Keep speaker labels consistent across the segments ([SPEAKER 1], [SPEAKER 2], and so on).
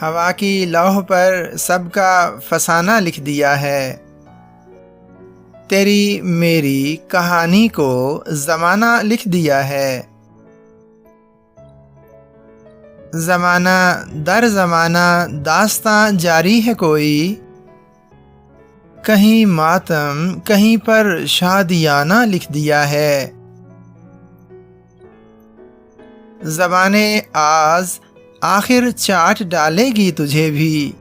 [SPEAKER 1] ہوا کی لوح پر سب کا فسانہ لکھ دیا ہے۔ تیری میری کہانی کو زمانہ لکھ دیا ہے۔ زمانہ در زمانہ داستاں جاری ہے کوئی، کہیں ماتم کہیں پر شادیانہ لکھ دیا ہے۔ زبانِ آز آخر چاٹ ڈالے گی تجھے بھی،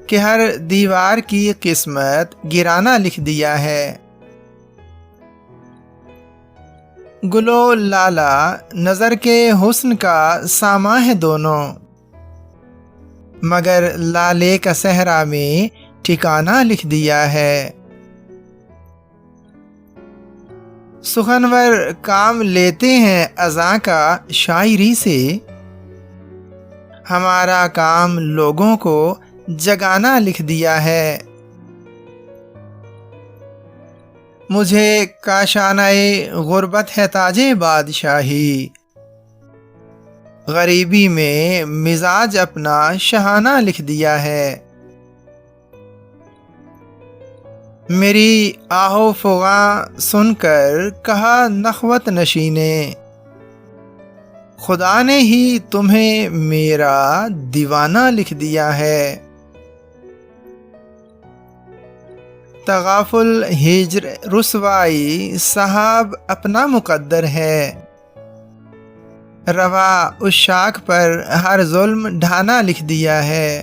[SPEAKER 1] کہ ہر دیوار کی قسمت گرانا لکھ دیا ہے۔ گلو لالا نظر کے حسن کا ساماں ہے دونوں، مگر لالے کا صحرا میں ٹھکانہ لکھ دیا ہے۔ سخنور کام لیتے ہیں اذاں کا شاعری سے، ہمارا کام لوگوں کو جگانا لکھ دیا ہے۔ مجھے کاشانہ غربت ہے تاج بادشاہی، غریبی میں مزاج اپنا شہانہ لکھ دیا ہے۔ میری آہو فغاں سن کر کہا نخوت نشی نے، خدا نے ہی تمہیں میرا دیوانہ لکھ دیا ہے۔ تغافل ہجر رسوائی صاحب اپنا مقدر ہے، روا عشاق پر ہر ظلم ڈھانا لکھ دیا ہے۔